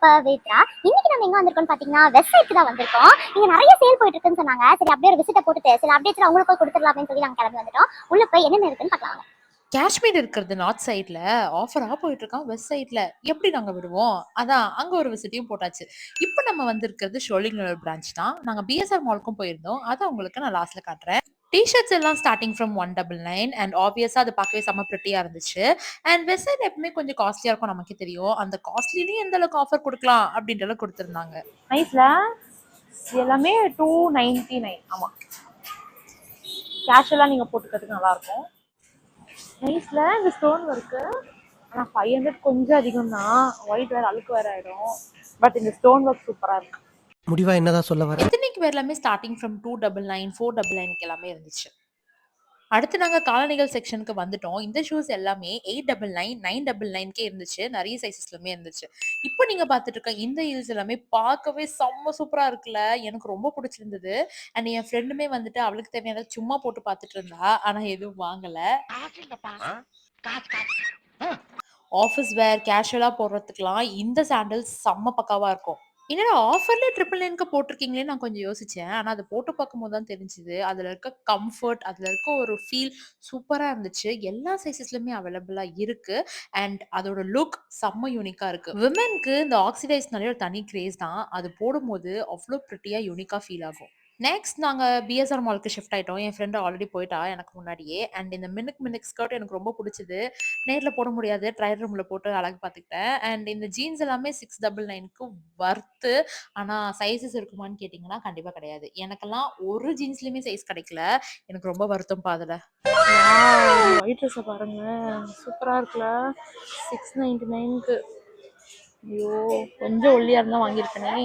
பவித்ரா. இன்னைக்கு நம்ம எங்க வந்திருக்கோம்னு பாத்தீங்கன்னா வெஸ்ட் சைட் தான் வந்திருக்கோம். இங்க நிறைய சேல் போயிட்டு இருக்குன்னு சொன்னாங்க. சரி அப்படியே ஒரு விசிட்ட போட்டுட்டு சில அப்டேட்ஸ் அவங்களுக்கு கொடுத்துடலாம் அப்படின்னு சொல்லி நாங்க கிளம்பி வந்துட்டோம். உள்ள போய் என்னென்ன இருக்குன்னு பார்க்கலாம். காஷ்மீர் இருக்கிறது நார்த் சைட்ல ஆஃபரா போயிட்டு இருக்கோம். வெஸ்ட் சைட்ல எப்படி நாங்க விடுவோம்? அதான் அங்க ஒரு விசிட்டையும் போட்டாச்சு. இப்போ நம்ம வந்திருக்கிறது ஷோலிங்கர் பிரான்ச் தான். நாங்க பிஎஸ்ஆர் மாலுக்கும் போயிருந்தோம். அதை உங்களுக்கு நான் லாஸ்ட்ல காட்டுறேன். டிஷர்ட்ஸ் எல்லாம் ஸ்டார்டிங் ஃப்ரம் 199 அண்ட் ஆப்வியஸா அது பார்க்கவே செம்ம பிரிட்டியா இருந்துச்சு. அண்ட் வெஸ்ட் சைட் எப்பவுமே கொஞ்சம் காஸ்ட்லியா இருக்கும், நமக்கே தெரியும். அந்த காஸ்ட்லிலையும் எந்த அளவுக்கு ஆஃபர் கொடுக்கலாம் அப்படின்ற அளவுக்கு கொடுத்துருந்தாங்க. நைஸ்ல எல்லாமே 299. ஆமா, கேஷுவலா நீங்க போட்டுக்கிறதுக்கு நல்லா இருக்கும். நைஸ்ல இந்த ஸ்டோன் ஒர்க்கு. ஆனா 500 கொஞ்சம் அதிகம் தான். ஒயிட் வேற அழுக்கு வேற ஆயிடும். பட் இந்த ஸ்டோன் ஒர்க் சூப்பரா இருக்கு. முடிவா என்னதான் சொல்ல வர? எத்தனைக்கு பேர் எல்லாமே ஸ்டார்டிங் ஃப்ரம் 299 499 எல்லாமே இருந்துச்சு. அடுத்து நாங்க காலணிகள் செக்ஷனுக்கு வந்துட்டோம். இந்த ஷூஸ் எல்லாமே 899 999 இருந்துச்சு. நிறைய சைஸஸ்லயுமே இருந்துச்சு. இப்போ நீங்க பார்த்துட்டு இருக்க இந்த ஹீல்ஸ் எல்லாமே பார்க்கவே செம்ம சூப்பரா இருக்குல்ல. எனக்கு ரொம்ப பிடிச்சிருந்தது. அண்ட் என் ஃப்ரெண்டுமே வந்துட்டு அவளுக்கு தேவையானதை சும்மா போட்டு பார்த்துட்டு இருந்தா. ஆனா எதுவும் வாங்கல. ஆஃபீஸ் வேர் கேஷுவலா போடுறதுக்குலாம் இந்த சாண்டல்ஸ் செம்ம பக்காவா இருக்கும். என்னடா ஆஃபர்ல 999க்கு போட்டிருக்கீங்களே நான் கொஞ்சம் யோசிச்சேன். ஆனா அத போட்டு பார்க்கும்போது தான் தெரிஞ்சது. அதுல இருக்க கம்ஃபர்ட், அதுல இருக்க ஒரு ஃபீல் சூப்பரா இருந்துச்சு. எல்லா சைஸஸ்லயுமே அவைலபிளா இருக்கு. அண்ட் அதோட லுக் செம்ம யூனிக்கா இருக்கு. விமென்க்கு இந்த ஆக்சிடைஸ்னாலே ஒரு தனி கிரேஸ் தான். அது போடும்போது அவ்வளோ பிரிட்டியா யூனிக்கா ஃபீல் ஆகும். நெக்ஸ்ட் நாங்க பிஎஸ்ஆர் மாலுக்கு ஷிஃப்ட் ஆயிட்டோம். என் ஃப்ரெண்ட் ஆல்ரெடி போயிட்டா எனக்கு முன்னாடியே. அண்ட் இந்த மினுக் மினுக் ஸ்கர்ட் எனக்கு ரொம்ப பிடிச்சது. நேர்ல போட முடியாது. ட்ரையல் ரூம்ல போட்டு அழகு பார்த்துக்கிட்டேன். அண்ட் இந்த ஜீன்ஸ் எல்லாமே 699க்கு வர்த்து. ஆனா சைஸஸ் இருக்குமான்னு கேட்டிங்கன்னா கண்டிப்பா கிடையாது. எனக்கெல்லாம் ஒரு ஜீன்ஸ்லயுமே சைஸ் கிடைக்கல. எனக்கு ரொம்ப வருத்தம்ப்பா அதுல. ஒயிட் ட்ரெஸ்ஸை பாருங்க, சூப்பரா இருக்குல்ல. 699க்கு. ஐயோ, கொஞ்சம் ஒல்லியா இருந்தா வாங்கியிருக்கேனே.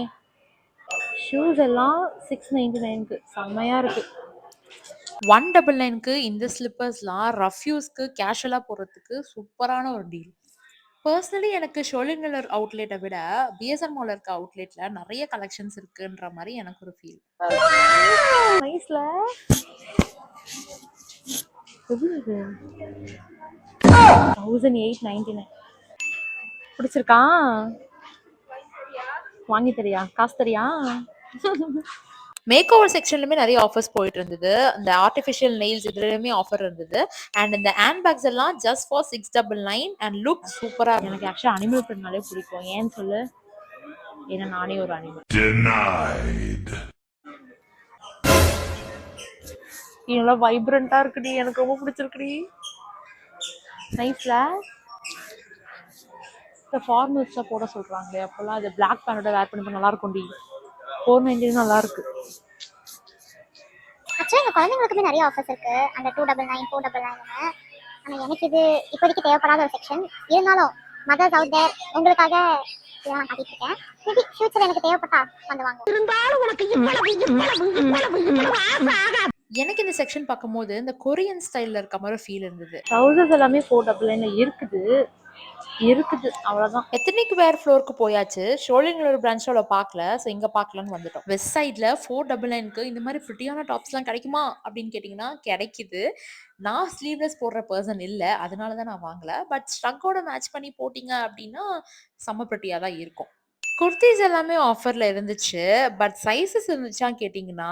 ஷூஸ் எல்லாம் 699க்கு செம்மையா இருக்கு. 199க்கு இந்த ஸ்லிப்பர்ஸ்லாம் ரஃப் யூஸ்க்கு கேஷுவலா போடுறதுக்கு சூப்பரான ஒரு டீல். பர்சனலி எனக்கு ஷோலிங்கர் அவுட்லெட்டை விட பிஎஸ்ஆர் மால் இருக்க அவுட்லெட்ல நிறைய கலெக்ஷன்ஸ் இருக்குன்ற மாதிரி எனக்கு ஒரு ஃபீல். நைஸ்ல. எவ்வளவு? 1899. பிடிச்சிருக்கா? வாங்கி தரியா? காசு தரியா? மேக் ஓவர் செக்ஷன்லயுமே நிறைய ஆஃபர்ஸ் போயிட்டு இருந்தது. இந்த ஆர்டிஃபிஷியல் நெயில்ஸ் இதுலயுமே ஆஃபர் இருந்தது. அண்ட் இந்த ஹேண்ட் பேக்ஸ் எல்லாம் ஜஸ்ட் ஃபார் 699 அண்ட் லுக் சூப்பரா. எனக்கு ஆக்சுவலா அனிமல் பிரிண்ட்னாலே பிடிக்கும். ஏன்னு சொல்லு. ஏன்னா நானே ஒரு அனிமல். நல்லா வைப்ரண்டா இருக்குடி. எனக்கு ரொம்ப பிடிச்சிருக்குடி. நைஸ்ல. இந்த ஃபார்மல்ஸா போட சொல்றாங்க. அப்பெல்லாம் அது பிளாக் பேண்டோட வேர் பண்ணி நல்லா இருக்கும்டி. 499 நல்லா இருக்கு. ஆக்சுவலா எங்க குழந்தைங்களுக்குமே நிறைய ஆஃபர்ஸ் இருக்கு. அந்த 299 499. ஆனா எனக்கு இது இப்போதைக்கு தேவைப்படாத ஒரு செக்ஷன். இருந்தாலும் மதர்ஸ் அவுட் தேர் உங்களுக்காக இதெல்லாம் காட்டிட்டு இருக்கேன். மேபி ஃபியூச்சர்ல எனக்கு தேவைப்பட்டா வந்து வாங்க. இருந்தாலும் உனக்கு எனக்கு இந்த செக்ஷன் பார்க்கும்போது இந்த கொரியன் ஸ்டைல்ல இருக்க மாதிரி ஃபீல் இருந்தது. ட்ரவுசர்ஸ் எல்லாமே 499 இருக்குது அவ்வளவுதான். எத்தனைக்கு வேர் ஃப்ளோருக்கு போயாச்சு. ஷோலிங்கர் பிரான்ச்சோட பார்க்கல. ஸோ இங்க பார்க்கலான்னு வந்துட்டோம். வெஸ்ட் சைட்ல 499க்கு இந்த மாதிரி பிரிட்டியான டாப்ஸ்லாம் கிடைக்குமா அப்படின்னு கேட்டிங்கன்னா கிடைக்குது. நான் ஸ்லீவ்லெஸ் போடுற பர்சன் இல்லை, அதனால தான் நான் வாங்கல. பட் ஸ்ட்ரக்கோட மேட்ச் பண்ணி போட்டிங்க அப்படின்னா செம்ம பிரிட்டியாக தான் இருக்கும். குர்த்திஸ் எல்லாமே ஆஃபர்ல இருந்துச்சு. பட் சைஸஸ் இருந்துச்சான்னு கேட்டிங்கன்னா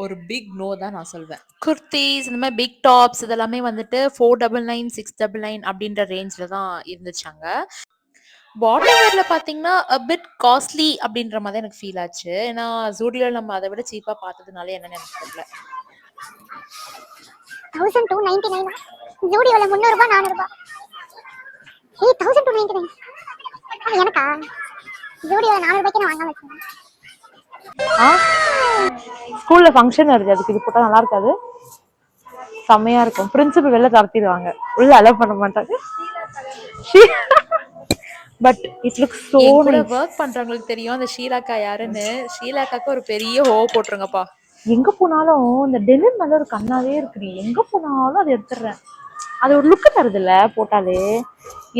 ஒரு பிக் நோ தான் நான் சொல்வேன். குர்த்திஸ் இந்த மாதிரி பிக் டாப்ஸ் இதெல்லாமே வந்துட்டு 499 699 அப்படின்ற ரேஞ்சில் தான் இருந்துச்சாங்க. பாட்டம் வேர்ல பார்த்தீங்கன்னா பிட் காஸ்ட்லி அப்படின்ற மாதிரி தான் எனக்கு ஃபீல் ஆச்சு. ஏன்னா ஜூடியோவில் நம்ம அதை விட சீப்பாக பார்த்ததுனால என்னன்னு எனக்கு தெரியல. 1299. ஜூடியோல 300 ரூபாய் 400 ரூபாய். 1299. அது எனக்கா? ஜூடியோல 400 ரூபாய்க்கு நான் வாங்காம வச்சேன். ஸ்கூல்ல ஃபங்க்ஷன் வருது, அதுக்கு இது போட்டா நல்லா இருக்காது. செம்மையா இருக்கும். பிரின்சிபல் வெளில துரத்திடுவாங்க, உள்ள அலோவ் பண்ண மாட்டாங்க. But it looks so nice. Work பண்றவங்களுக்கு தெரியும் அந்த ஷீலாக்கா யாருன்னு. ஷீலாக்காக்கு ஒரு பெரிய ஹோ போட்டுருங்கப்பா. எங்க போனாலும் இந்த டெனிம் மேல ஒரு கண்ணாவே இருக்குடி. எங்க போனாலும் அதை எடுத்துடுறேன். அது ஒரு லுக்கு தருது இல்ல போட்டாலே.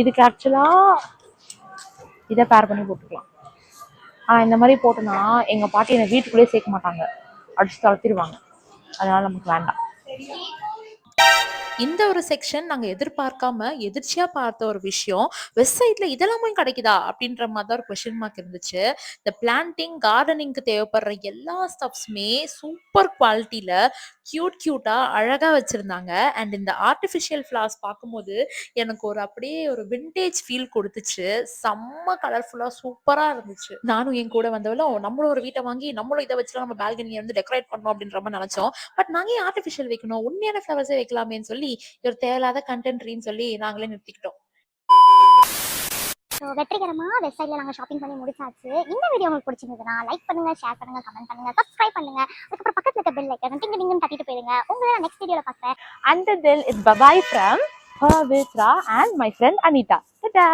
இதுக்கு ஆக்சுவலா இதை பேர் பண்ணி போட்டுக்கலாம். இந்த மாதிரி போட்டோன்னா எங்க பாட்டி என்னை வீட்டுக்குள்ளேயே சேர்க்க மாட்டாங்க, அடிச்சு தளர்த்திடுவாங்க. அதனால நமக்கு வேண்டாம். இந்த ஒரு செக்ஷன் நாங்க எதிர்பார்க்காம எதிர்ச்சியா பார்த்த ஒரு விஷயம். வெஸ்ட் சைட்ல இதெல்லாமே கிடைக்குதா? அப்படின்ற மாதிரி தான் ஒரு கொஸ்டின் மார்க் இருந்துச்சு. இந்த பிளான்டிங், கார்டனிங்க்கு தேவைப்படுற எல்லா ஸ்டப்ஸுமே சூப்பர் குவாலிட்டில கியூட்டா அழகா வச்சிருந்தாங்க. அண்ட் இந்த ஆர்டிஃபிஷியல் ஃப்ளவர்ஸ் பார்க்கும்போது எனக்கு ஒரு அப்படியே ஒரு வின்டேஜ் ஃபீல் குடுத்துச்சு. செம்ம கலர்ஃபுல்லா சூப்பரா இருந்துச்சு. நானும் என் கூட வந்தவளும் நம்மளும் ஒரு வீட்ட வாங்கி நம்மளும் இத வச்சுலாம் நம்ம பால்கனிய வந்து டெக்கரேட் பண்ணணும் அப்படின்ற மாரி நெனச்சோம். பட் நாங்க ஏன் ஆர்டிஃபிஷியல் வைக்கணும்? உண்மையான ஃப்ளவர்ஸே வைக்கலாமேன்னு சொல்லி, இது ஒரு தேவையில்லாத கன்டென்ட்ரின்னு சொல்லி நாங்களே நிறுத்திக்கிட்டோம். ஸோ வெற்றிகரமா வெஸ்ட் சைடில் நாங்கள் ஷாப்பிங் பண்ணி முடிச்சாச்சு. இந்த வீடியோ உங்களுக்கு பிடிச்சிருந்ததுன்னா லைக் பண்ணுங்க, ஷேர் பண்ணுங்க, கமெண்ட் பண்ணுங்க, சப்ஸ்கிரைப் பண்ணுங்க. அதுக்கப்புறம் பக்கத்துல இருக்க பெல் ஐக்கன் டிங்கு டிங்குன்னு தட்டிட்டு போயிருங்க. உங்களை நான் நெக்ஸ்ட் வீடியோல பார்க்குறேன். Until then, it's bye bye from Pavitra and my friend Anita. Ta-da!